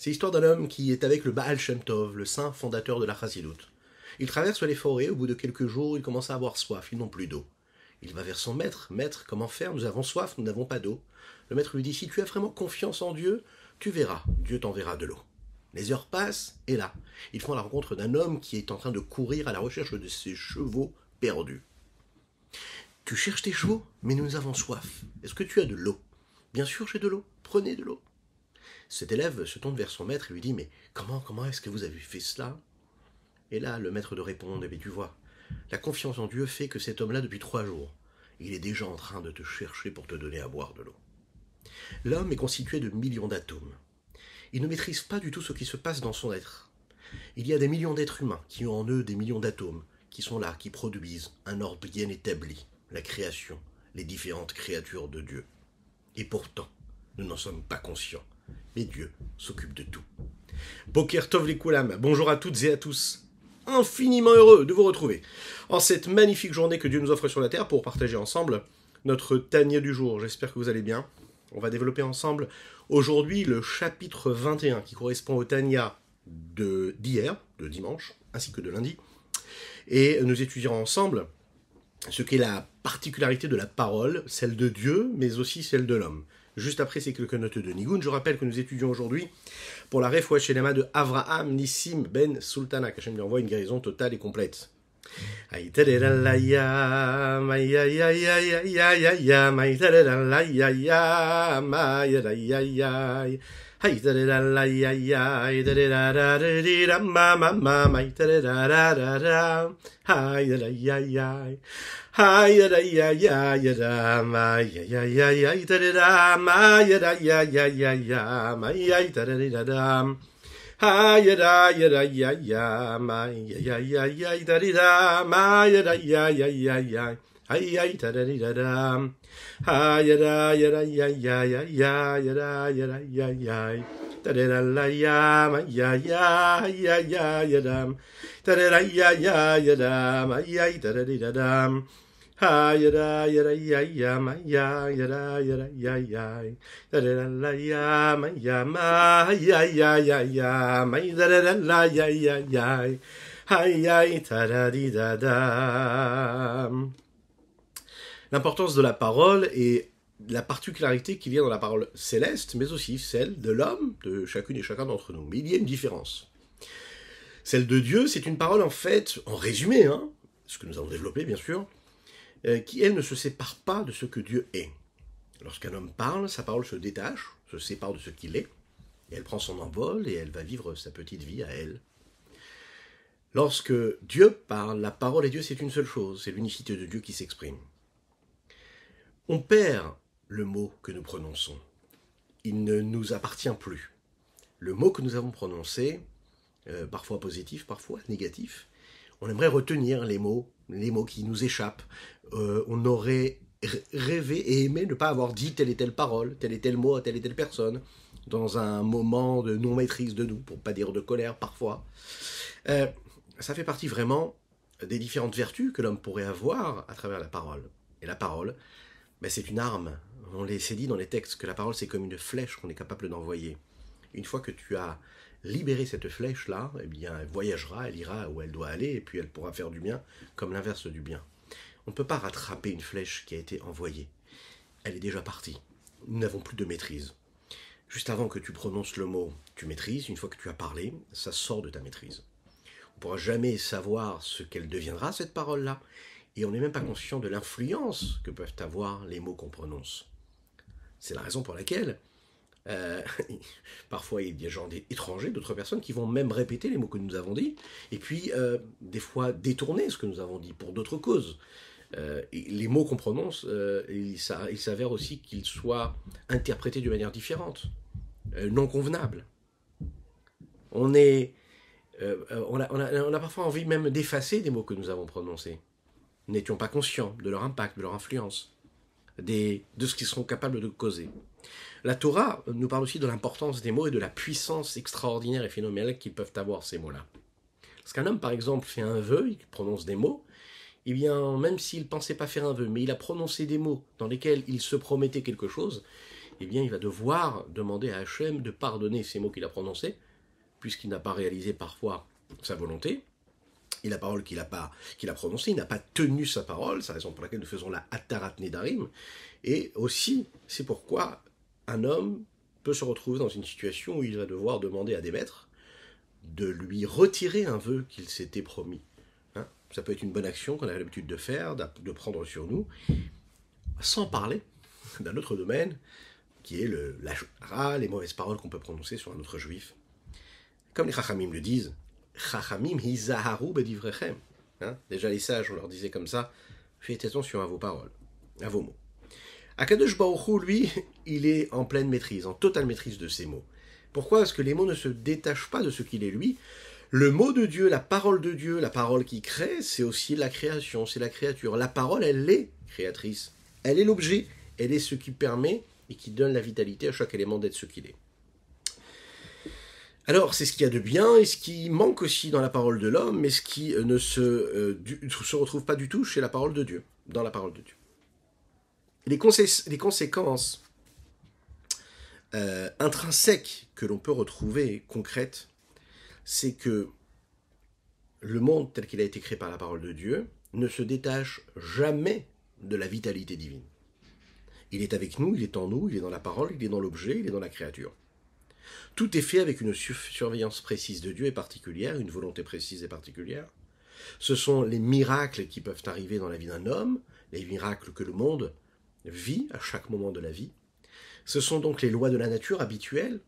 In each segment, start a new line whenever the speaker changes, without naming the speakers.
C'est l'histoire d'un homme qui est avec le Baal Shem Tov, le saint fondateur de la Chassidut. Il traverse les forêts, au bout de quelques jours, il commence à avoir soif, ils n'ont plus d'eau. Il va vers son maître. Maître, comment faire? Nous avons soif, nous n'avons pas d'eau. Le maître lui dit, si tu as vraiment confiance en Dieu, tu verras, Dieu t'enverra de l'eau. Les heures passent, et là, ils font la rencontre d'un homme qui est en train de courir à la recherche de ses chevaux perdus. Tu cherches tes chevaux, mais nous avons soif. Est-ce que tu as de l'eau? Bien sûr, j'ai de l'eau. Prenez de l'eau. Cet élève se tourne vers son maître et lui dit, mais comment est-ce que vous avez fait cela? Et là, le maître de répondre, eh bien, tu vois, la confiance en Dieu fait que cet homme-là, depuis 3 jours, il est déjà en train de te chercher pour te donner à boire de l'eau. L'homme est constitué de millions d'atomes. Il ne maîtrise pas du tout ce qui se passe dans son être. Il y a des millions d'êtres humains qui ont en eux des millions d'atomes, qui sont là, qui produisent un ordre bien établi, la création, les différentes créatures de Dieu. Et pourtant, nous n'en sommes pas conscients. Mais Dieu s'occupe de tout. Boker Tov les Koulam, bonjour à toutes et à tous. Infiniment heureux de vous retrouver en cette magnifique journée que Dieu nous offre sur la terre pour partager ensemble notre Tanya du jour. J'espère que vous allez bien. On va développer ensemble aujourd'hui le chapitre 21 qui correspond au Tanya d'hier, de dimanche, ainsi que de lundi. Et nous étudierons ensemble ce qu'est la particularité de la parole, celle de Dieu, mais aussi celle de l'homme. Juste après ces quelques notes de Nigun, je rappelle que nous étudions aujourd'hui pour la Refoua Shelema de Avraham Nissim Ben Sultana, qu'Hachem lui envoie une guérison totale et complète. L'importance de la parole et la particularité qu'il y a dans la parole céleste, mais aussi celle de l'homme, de chacune et chacun d'entre nous. Mais il y a une différence. Celle de Dieu, c'est une parole en fait, en résumé, ce que nous avons développé bien sûr, qui elle ne se sépare pas de ce que Dieu est. Lorsqu'un homme parle, sa parole se détache, se sépare de ce qu'il est, et elle prend son envol et elle va vivre sa petite vie à elle. Lorsque Dieu parle, la parole et Dieu c'est une seule chose, c'est l'unicité de Dieu qui s'exprime. On perd le mot que nous prononçons. Il ne nous appartient plus. Le mot que nous avons prononcé, parfois positif, parfois négatif, on aimerait retenir les mots qui nous échappent. On aurait rêvé et aimé ne pas avoir dit telle et telle parole, tel et tel mot à telle et telle personne, dans un moment de non-maîtrise de nous, pour ne pas dire de colère parfois. Ça fait partie vraiment des différentes vertus que l'homme pourrait avoir à travers la parole. Et la parole, c'est une arme. C'est dit dans les textes que la parole c'est comme une flèche qu'on est capable d'envoyer. Une fois que tu as libéré cette flèche-là, eh bien, elle voyagera, elle ira où elle doit aller, et puis elle pourra faire du bien, comme l'inverse du bien. On ne peut pas rattraper une flèche qui a été envoyée. Elle est déjà partie. Nous n'avons plus de maîtrise. Juste avant que tu prononces le mot, tu maîtrises. Une fois que tu as parlé, ça sort de ta maîtrise. On ne pourra jamais savoir ce qu'elle deviendra, cette parole-là, et on n'est même pas conscient de l'influence que peuvent avoir les mots qu'on prononce. C'est la raison pour laquelle parfois il y a des gens étrangers, d'autres personnes qui vont même répéter les mots que nous avons dit, et puis des fois détourner ce que nous avons dit pour d'autres causes. Et les mots qu'on prononce, il s'avère aussi qu'ils soient interprétés d'une manière différente, non convenable. On a parfois envie même d'effacer des mots que nous avons prononcés. Nous n'étions pas conscients de leur impact, de leur influence, de ce qu'ils sont capables de causer. La Torah nous parle aussi de l'importance des mots et de la puissance extraordinaire et phénoménale qu'ils peuvent avoir, ces mots-là. Parce qu'un homme, par exemple, fait un vœu, il prononce des mots, eh bien, même s'il ne pensait pas faire un vœu, mais il a prononcé des mots dans lesquels il se promettait quelque chose, eh bien il va devoir demander à Hachem de pardonner ces mots qu'il a prononcés, puisqu'il n'a pas réalisé parfois sa volonté, et la parole qu'il a prononcée, il n'a pas tenu sa parole, c'est la raison pour laquelle nous faisons la Hatarat Nedarim, et aussi, c'est pourquoi un homme peut se retrouver dans une situation où il va devoir demander à des maîtres de lui retirer un vœu qu'il s'était promis. Hein, ça peut être une bonne action qu'on a l'habitude de faire, de prendre sur nous, sans parler d'un autre domaine, qui est la shara, les mauvaises paroles qu'on peut prononcer sur un autre juif. Comme les Chachamim le disent, Chachamim hizaharu bedivrechem. Déjà les sages, on leur disait comme ça, faites attention à vos paroles, à vos mots. Akadosh Baruch Hu, lui, il est en pleine maîtrise, en totale maîtrise de ses mots. Pourquoi est-ce que les mots ne se détachent pas de ce qu'il est lui? Le mot de Dieu, la parole qui crée, c'est aussi la création, c'est la créature. La parole, elle est créatrice. Elle est l'objet, elle est ce qui permet et qui donne la vitalité à chaque élément d'être ce qu'il est. Alors, c'est ce qu'il y a de bien et ce qui manque aussi dans la parole de l'homme, mais ce qui ne se retrouve pas du tout chez la parole de Dieu, dans la parole de Dieu. Les conséquences intrinsèques que l'on peut retrouver, concrètes, c'est que le monde tel qu'il a été créé par la parole de Dieu ne se détache jamais de la vitalité divine. Il est avec nous, il est en nous, il est dans la parole, il est dans l'objet, il est dans la créature. Tout est fait avec une surveillance précise de Dieu et particulière, une volonté précise et particulière. Ce sont les miracles qui peuvent arriver dans la vie d'un homme, les miracles que le monde vit à chaque moment de la vie. Ce sont donc les lois de la nature habituelles,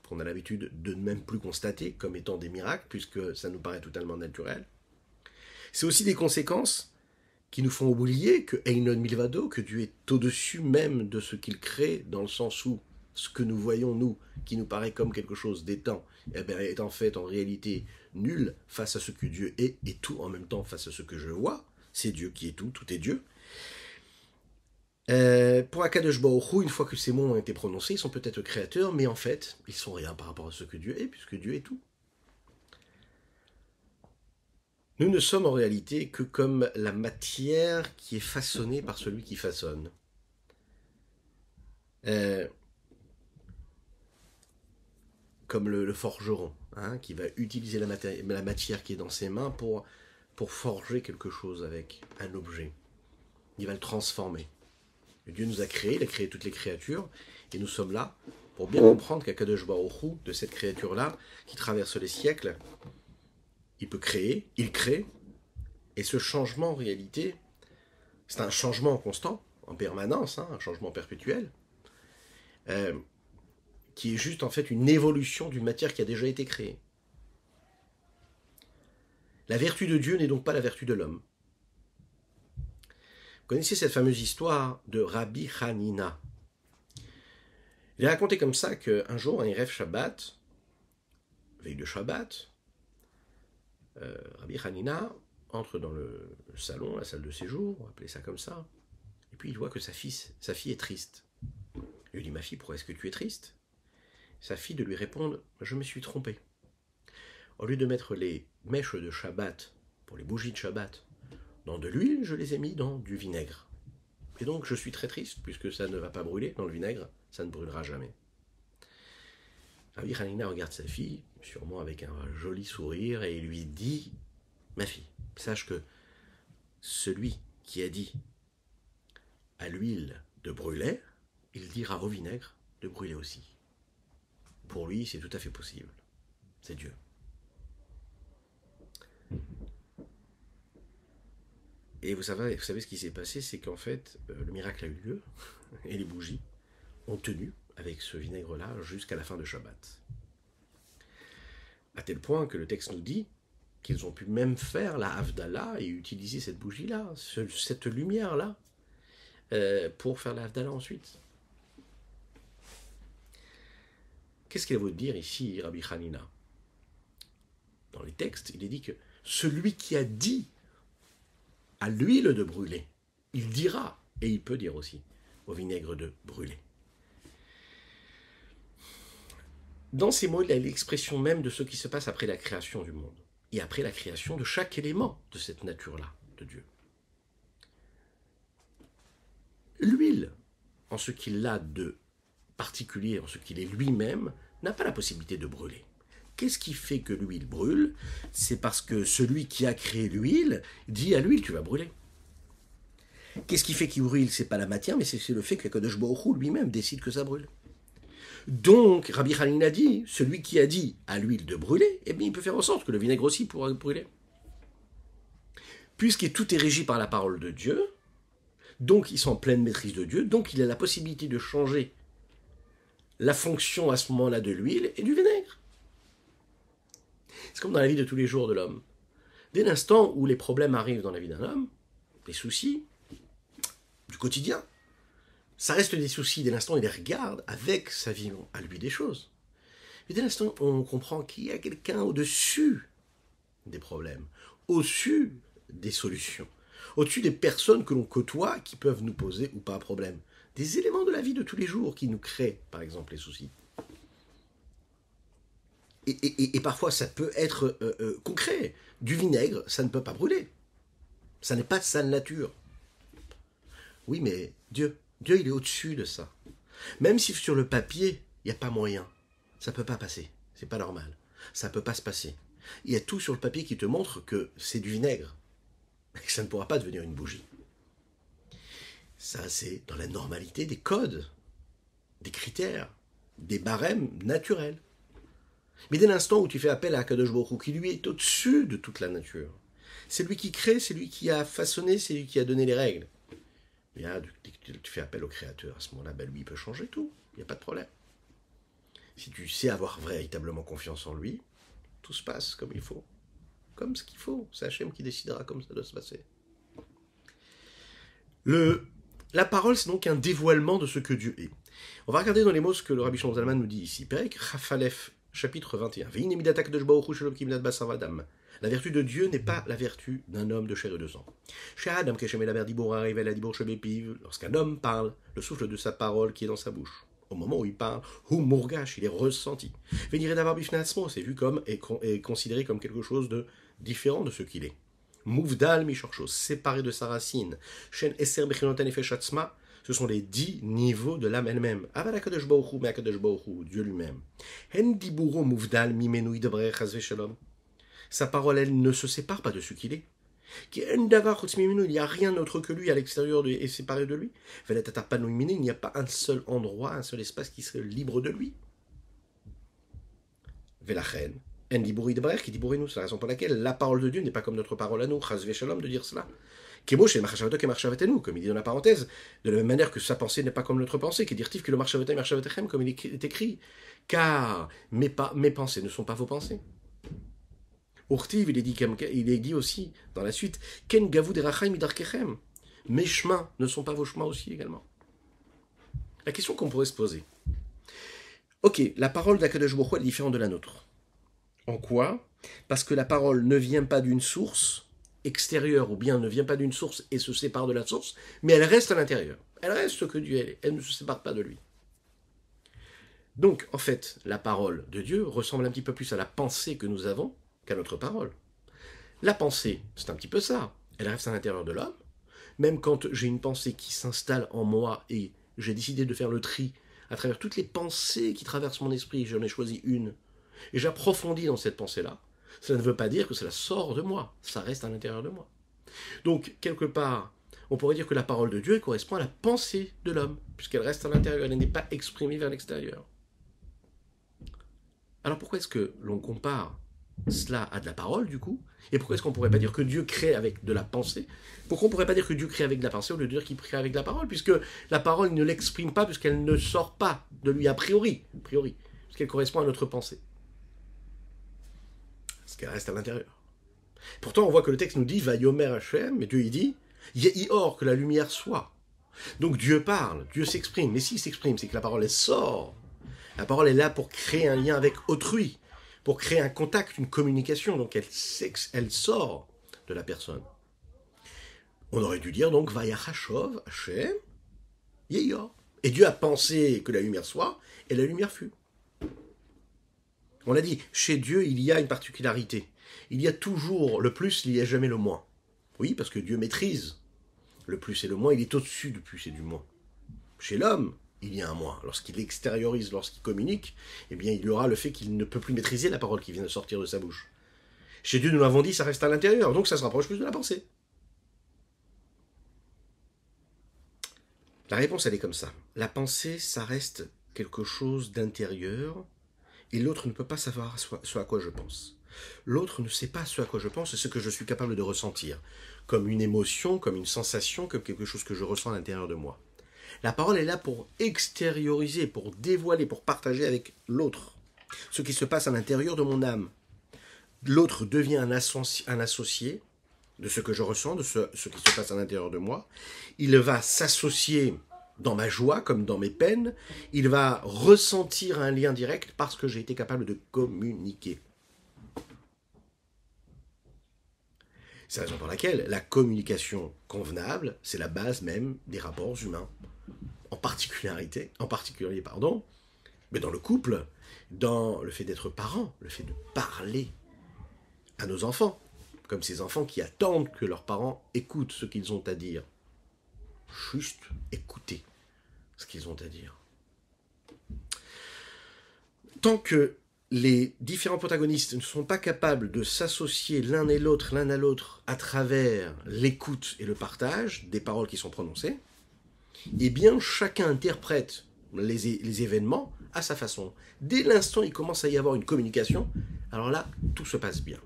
qu'on a l'habitude de ne même plus constater comme étant des miracles, puisque ça nous paraît totalement naturel. C'est aussi des conséquences qui nous font oublier que Einon Milvado, que Dieu est au-dessus même de ce qu'il crée, dans le sens où ce que nous voyons, nous, qui nous paraît comme quelque chose d'étant, est en fait, en réalité, nul face à ce que Dieu est, et tout en même temps face à ce que je vois. C'est Dieu qui est tout est Dieu. Pour Akadosh Baruch Hu, une fois que ces mots ont été prononcés, ils sont peut-être créateurs, mais en fait, ils sont rien par rapport à ce que Dieu est, puisque Dieu est tout. Nous ne sommes en réalité que comme la matière qui est façonnée par celui qui façonne. Comme le forgeron, qui va utiliser la matière qui est dans ses mains pour forger quelque chose avec un objet. Il va le transformer. Et Dieu nous a créés, il a créé toutes les créatures, et nous sommes là pour bien comprendre qu'Akadosh Baruch Hu, de cette créature-là, qui traverse les siècles, il peut créer, il crée, et ce changement en réalité, c'est un changement constant, en permanence, un changement perpétuel, qui est juste en fait une évolution d'une matière qui a déjà été créée. La vertu de Dieu n'est donc pas la vertu de l'homme. Vous connaissez cette fameuse histoire de Rabbi Hanina. Il est raconté comme ça qu'un jour, un Erev Shabbat, veille de Shabbat, Rabbi Hanina entre dans le salon, la salle de séjour, on va appeler ça comme ça, et puis il voit que sa fille est triste. Il lui dit, ma fille, pourquoi est-ce que tu es triste? Sa fille de lui répondre, je me suis trompé. Au lieu de mettre les mèches de Shabbat, pour les bougies de Shabbat, dans de l'huile, je les ai mis dans du vinaigre. Et donc je suis très triste, puisque ça ne va pas brûler dans le vinaigre, ça ne brûlera jamais. Rabbi Hanina regarde sa fille, sûrement avec un joli sourire, et il lui dit, ma fille, sache que celui qui a dit à l'huile de brûler, il dira au vinaigre de brûler aussi. Pour lui, c'est tout à fait possible. C'est Dieu. Et vous savez ce qui s'est passé, c'est qu'en fait, le miracle a eu lieu, et les bougies ont tenu avec ce vinaigre-là jusqu'à la fin de Shabbat. À tel point que le texte nous dit qu'ils ont pu même faire la Havdalah et utiliser cette bougie-là, cette lumière-là, pour faire la Havdalah ensuite. Qu'est-ce qu'il veut dire ici, Rabbi Hanina? Dans les textes, il est dit que celui qui a dit à l'huile de brûler, il dira, et il peut dire aussi, au vinaigre de brûler. Dans ces mots, il y a l'expression même de ce qui se passe après la création du monde, et après la création de chaque élément de cette nature-là, de Dieu. L'huile, en ce qu'il a de particulier en ce qu'il est lui-même, n'a pas la possibilité de brûler. Qu'est-ce qui fait que l'huile brûle? C'est parce que celui qui a créé l'huile dit à l'huile, tu vas brûler. Qu'est-ce qui fait qu'il brûle? C'est pas la matière, mais c'est le fait que Kadosh Baruch Hu lui-même décide que ça brûle. Donc, Rabbi Hanina a dit, celui qui a dit à l'huile de brûler, eh bien, il peut faire en sorte que le vinaigre aussi pourra brûler. Puisque tout est régi par la parole de Dieu, donc ils sont en pleine maîtrise de Dieu, donc il a la possibilité de changer la fonction à ce moment-là de l'huile et du vinaigre. C'est comme dans la vie de tous les jours de l'homme. Dès l'instant où les problèmes arrivent dans la vie d'un homme, les soucis du quotidien, ça reste des soucis dès l'instant où il les regarde avec sa vision à lui des choses. Mais dès l'instant où on comprend qu'il y a quelqu'un au-dessus des problèmes, au-dessus des solutions, au-dessus des personnes que l'on côtoie qui peuvent nous poser ou pas un problème, des éléments de la vie de tous les jours qui nous créent, par exemple, les soucis. Et parfois, ça peut être concret. Du vinaigre, ça ne peut pas brûler. Ça n'est pas de sa nature. Oui, mais Dieu, il est au-dessus de ça. Même si sur le papier, il n'y a pas moyen, ça ne peut pas passer. C'est pas normal. Ça ne peut pas se passer. Il y a tout sur le papier qui te montre que c'est du vinaigre. Et que ça ne pourra pas devenir une bougie. Ça, c'est dans la normalité des codes, des critères, des barèmes naturels. Mais dès l'instant où tu fais appel à Kadosh Baruch Hu, qui lui est au-dessus de toute la nature, c'est lui qui crée, c'est lui qui a façonné, c'est lui qui a donné les règles. Et là, tu fais appel au Créateur, à ce moment-là, ben lui, il peut changer tout, il n'y a pas de problème. Si tu sais avoir véritablement confiance en lui, tout se passe comme il faut. Comme ce qu'il faut. C'est Hachem qui décidera comme ça doit se passer. La parole, c'est donc un dévoilement de ce que Dieu est. On va regarder dans les mots ce que le Rabbi Shlomo Zalman nous dit ici. Perek Chafalef, chapitre 21. La vertu de Dieu n'est pas la vertu d'un homme de chair et de sang. Lorsqu'un homme parle, le souffle de sa parole qui est dans sa bouche. Au moment où il parle, il est ressenti. C'est vu comme et considéré comme quelque chose de différent de ce qu'il est. Mouvdal Mishorcho, séparé de sa racine. Shen Eser Bechinotan Efeshatzma, ce sont les 10 niveaux de l'âme elle-même. Aval HaKadosh Baruch Hu, mais HaKadosh Baruch Hu, Dieu lui-même. Hen Diburo Mouvdal Mimenu Yidbrech Chazve Shalom. Sa parole, elle ne se sépare pas de ce qu'il est. Il n'y a rien d'autre que lui à l'extérieur et séparé de lui. Il n'y a pas un seul endroit, un seul espace qui serait libre de lui. Velachen. C'est la raison pour laquelle la parole de Dieu n'est pas comme notre parole à nous, Chazve Shalom, de dire cela. Comme il dit dans la parenthèse, de la même manière que sa pensée n'est pas comme notre pensée, qui dit que le marchavotay marchavatechem, comme il est écrit, car mes pensées ne sont pas vos pensées. Urtiv, il est dit aussi dans la suite, Ken gavu derachai midarkechem, mes chemins ne sont pas vos chemins aussi également. La question qu'on pourrait se poser. Ok, la parole d'Akadosh Baruch Hu est différente de la nôtre. En quoi? Parce que la parole ne vient pas d'une source extérieure, ou bien ne vient pas d'une source et se sépare de la source, mais elle reste à l'intérieur. Elle reste ce que Dieu est, elle ne se sépare pas de lui. Donc, en fait, la parole de Dieu ressemble un petit peu plus à la pensée que nous avons qu'à notre parole. La pensée, c'est un petit peu ça. Elle reste à l'intérieur de l'homme. Même quand j'ai une pensée qui s'installe en moi et j'ai décidé de faire le tri à travers toutes les pensées qui traversent mon esprit, j'en ai choisi une, et j'approfondis dans cette pensée-là, ça ne veut pas dire que cela sort de moi, ça reste à l'intérieur de moi. Donc, quelque part, on pourrait dire que la parole de Dieu correspond à la pensée de l'homme, puisqu'elle reste à l'intérieur, elle n'est pas exprimée vers l'extérieur. Alors pourquoi est-ce que l'on compare cela à de la parole, du coup? Et pourquoi est-ce qu'on ne pourrait pas dire que Dieu crée avec de la pensée? Pourquoi on ne pourrait pas dire que Dieu crée avec de la pensée au lieu de dire qu'il crée avec de la parole? Puisque la parole ne l'exprime pas, puisqu'elle ne sort pas de lui a priori, puisqu'elle correspond à notre pensée. Parce qu'elle reste à l'intérieur. Pourtant, on voit que le texte nous dit « Va yomer Hashem », mais Dieu il dit « Yehi or », que la lumière soit. Donc Dieu parle, Dieu s'exprime, mais s'il s'exprime, c'est que la parole elle sort. La parole est là pour créer un lien avec autrui, pour créer un contact, une communication, donc elle sort de la personne. On aurait dû dire donc « Vayachashov Hashem Yehi or ». Et Dieu a pensé que la lumière soit, et la lumière fut. On l'a dit, chez Dieu, il y a une particularité. Il y a toujours le plus, il n'y a jamais le moins. Oui, parce que Dieu maîtrise le plus et le moins, il est au-dessus du plus et du moins. Chez l'homme, il y a un moi. Lorsqu'il extériorise, lorsqu'il communique, eh bien il y aura le fait qu'il ne peut plus maîtriser la parole qui vient de sortir de sa bouche. Chez Dieu, nous l'avons dit, ça reste à l'intérieur, donc ça se rapproche plus de la pensée. La réponse, elle est comme ça. La pensée, ça reste quelque chose d'intérieur, et l'autre ne peut pas savoir ce à quoi je pense. L'autre ne sait pas ce à quoi je pense, c'est ce que je suis capable de ressentir, comme une émotion, comme une sensation, comme quelque chose que je ressens à l'intérieur de moi. La parole est là pour extérioriser, pour dévoiler, pour partager avec l'autre ce qui se passe à l'intérieur de mon âme. L'autre devient un associé de ce que je ressens, de ce qui se passe à l'intérieur de moi. Il va s'associer dans ma joie comme dans mes peines. Il va ressentir un lien direct parce que j'ai été capable de communiquer. C'est la raison pour laquelle la communication convenable, c'est la base même des rapports humains. En particulier, mais dans le couple, dans le fait d'être parent, le fait de parler à nos enfants, comme ces enfants qui attendent que leurs parents écoutent ce qu'ils ont à dire. Juste écouter ce qu'ils ont à dire. Tant que les différents protagonistes ne sont pas capables de s'associer l'un à l'autre à travers l'écoute et le partage des paroles qui sont prononcées, eh bien chacun interprète les événements à sa façon. Dès l'instant où il commence à y avoir une communication, alors là, tout se passe bien.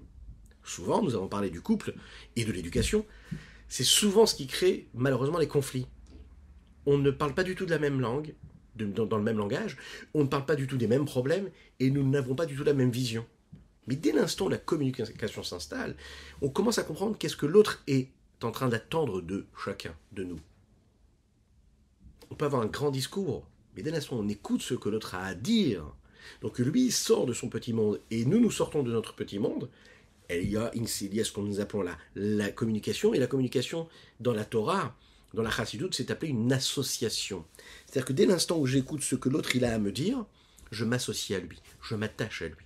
Souvent, nous avons parlé du couple et de l'éducation, c'est souvent ce qui crée malheureusement les conflits. On ne parle pas du tout de la même langue, dans le même langage, on ne parle pas du tout des mêmes problèmes, et nous n'avons pas du tout la même vision. Mais dès l'instant où la communication s'installe, on commence à comprendre qu'est-ce que l'autre est en train d'attendre de chacun, de nous. On peut avoir un grand discours, mais dès l'instant où on écoute ce que l'autre a à dire, donc lui sort de son petit monde, et nous sortons de notre petit monde, il y a ce que nous appelons la communication, et la communication dans la Torah, dans la Chassidut, c'est appelé une association. C'est-à-dire que dès l'instant où j'écoute ce que l'autre il a à me dire, je m'associe à lui, je m'attache à lui.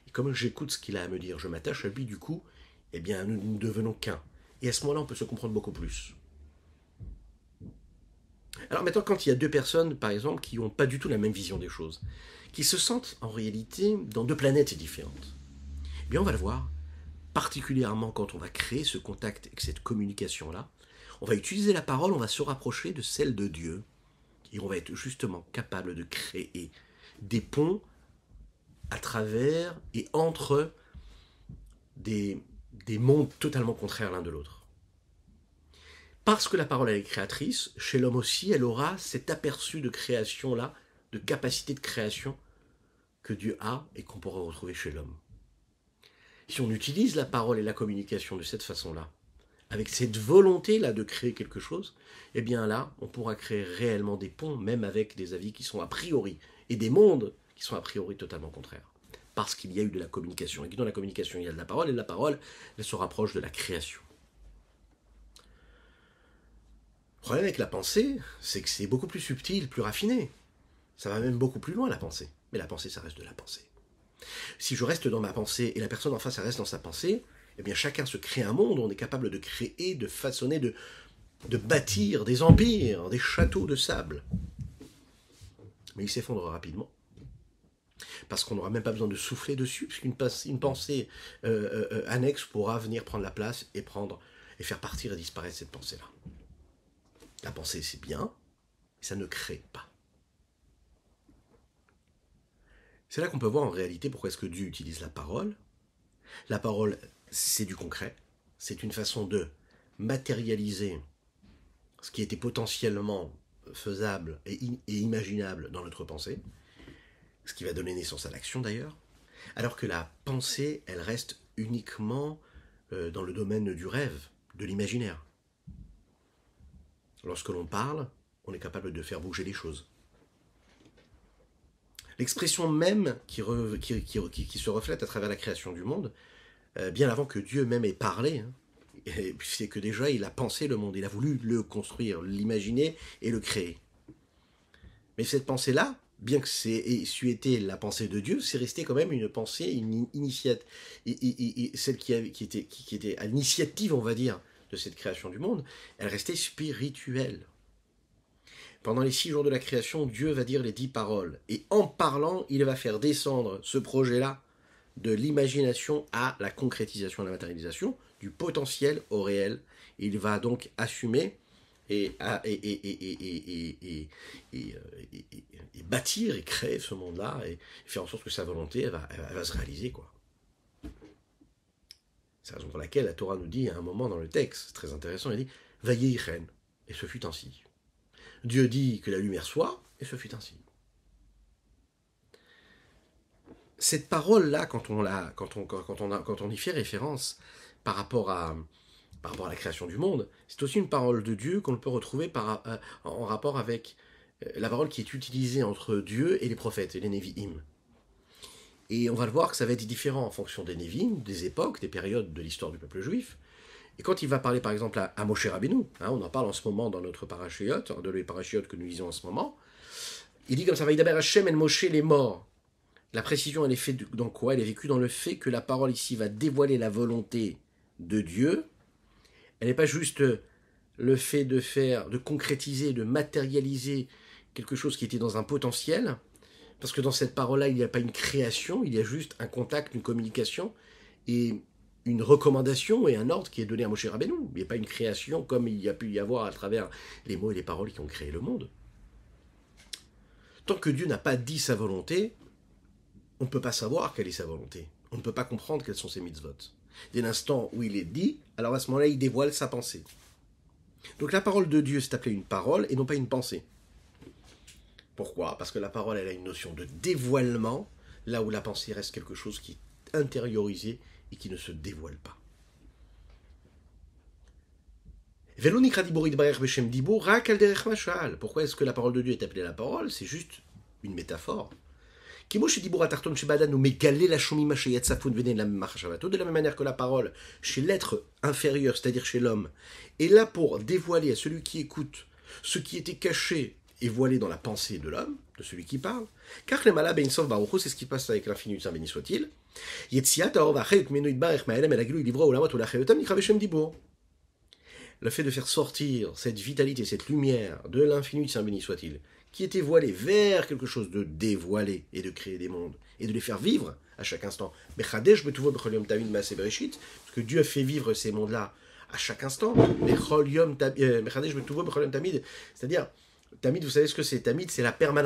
Et comme j'écoute ce qu'il a à me dire, je m'attache à lui, du coup, eh bien, nous ne devenons qu'un. Et à ce moment-là, on peut se comprendre beaucoup plus. Alors maintenant, quand il y a deux personnes, par exemple, qui n'ont pas du tout la même vision des choses, qui se sentent en réalité dans deux planètes différentes, eh bien, on va le voir, particulièrement quand on va créer ce contact et cette communication-là, on va utiliser la parole, on va se rapprocher de celle de Dieu, et on va être justement capable de créer des ponts à travers et entre des mondes totalement contraires l'un de l'autre. Parce que la parole elle est créatrice, chez l'homme aussi, elle aura cet aperçu de création-là, de capacité de création que Dieu a et qu'on pourra retrouver chez l'homme. Si on utilise la parole et la communication de cette façon-là, avec cette volonté-là de créer quelque chose, eh bien là, on pourra créer réellement des ponts, même avec des avis qui sont a priori, et des mondes qui sont a priori totalement contraires. Parce qu'il y a eu de la communication, et que dans la communication, il y a de la parole, et la parole, elle se rapproche de la création. Le problème avec la pensée, c'est que c'est beaucoup plus subtil, plus raffiné. Ça va même beaucoup plus loin, la pensée. Mais la pensée, ça reste de la pensée. Si je reste dans ma pensée, et la personne en face, elle reste dans sa pensée, eh bien chacun se crée un monde où on est capable de créer, de façonner, de bâtir des empires, des châteaux de sable. Mais il s'effondre rapidement. Parce qu'on n'aura même pas besoin de souffler dessus, puisqu'une pensée annexe pourra venir prendre la place et faire partir et disparaître cette pensée-là. La pensée, c'est bien, mais ça ne crée pas. C'est là qu'on peut voir en réalité pourquoi est-ce que Dieu utilise la parole. La parole, c'est du concret. C'est une façon de matérialiser ce qui était potentiellement faisable et imaginable dans notre pensée, ce qui va donner naissance à l'action d'ailleurs, alors que la pensée, elle reste uniquement dans le domaine du rêve, de l'imaginaire. Lorsque l'on parle, on est capable de faire bouger les choses. L'expression même qui se reflète à travers la création du monde, bien avant que Dieu même ait parlé, c'est que déjà il a pensé le monde, il a voulu le construire, l'imaginer et le créer. Mais cette pensée-là, bien que c'eût été la pensée de Dieu, c'est resté quand même une pensée, celle qui était à l'initiative, on va dire, de cette création du monde, elle restait spirituelle. pendant les 6 jours de la création, Dieu va dire les 10 paroles. Et en parlant, il va faire descendre ce projet-là de l'imagination à la concrétisation, à la matérialisation, du potentiel au réel. Il va donc assumer et bâtir et créer ce monde-là et faire en sorte que sa volonté elle va se réaliser, quoi. C'est la raison pour laquelle la Torah nous dit à un moment dans le texte, c'est très intéressant, il dit « Vayeichem » et ce fut ainsi. Dieu dit que la lumière soit, et ce fut ainsi. Cette parole-là, quand on y fait référence par rapport à la création du monde, c'est aussi une parole de Dieu qu'on peut retrouver en rapport avec la parole qui est utilisée entre Dieu et les prophètes, et les Nevi'im. Et on va le voir que ça va être différent en fonction des Nevi'im, des époques, des périodes de l'histoire du peuple juif. Et quand il va parler par exemple à Moshe Rabbeinu, on en parle en ce moment dans notre parashiot, de les parashiot que nous lisons en ce moment, il dit comme ça, Vaïdaber Hashem el Moshe les morts. La précision, elle est faite dans quoi? Elle est vécue dans le fait que la parole ici va dévoiler la volonté de Dieu. Elle n'est pas juste le fait de concrétiser, de matérialiser quelque chose qui était dans un potentiel, parce que dans cette parole-là, il n'y a pas une création, il y a juste un contact, une communication, et une recommandation et un ordre qui est donné à Moshe Rabbeinu. Il n'y a pas une création comme il y a pu y avoir à travers les mots et les paroles qui ont créé le monde. Tant que Dieu n'a pas dit sa volonté, on ne peut pas savoir quelle est sa volonté. On ne peut pas comprendre quels sont ses mitzvot. Dès l'instant où il est dit, alors à ce moment-là, il dévoile sa pensée. Donc la parole de Dieu, c'est appelé une parole et non pas une pensée. Pourquoi? Parce que la parole, elle a une notion de dévoilement, là où la pensée reste quelque chose qui est intériorisé et qui ne se dévoile pas. Pourquoi est-ce que la parole de Dieu est appelée la parole? C'est juste une métaphore. De la même manière que la parole, chez l'être inférieur, c'est-à-dire chez l'homme, est là pour dévoiler à celui qui écoute ce qui était caché et voilé dans la pensée de l'homme, de celui qui parle. Car les malades, c'est ce qui passe avec l'infini, saint béni soit-il. Le fait de faire sortir cette vitalité, cette lumière de l'infini, saint béni soit-il, qui était voilée vers quelque chose de dévoilé et de créer des mondes, et de les faire vivre à chaque instant. Parce que Dieu a fait vivre ces mondes-là à chaque instant. C'est-à-dire, Tamid, vous savez ce que c'est? Tamid, c'est la permanence.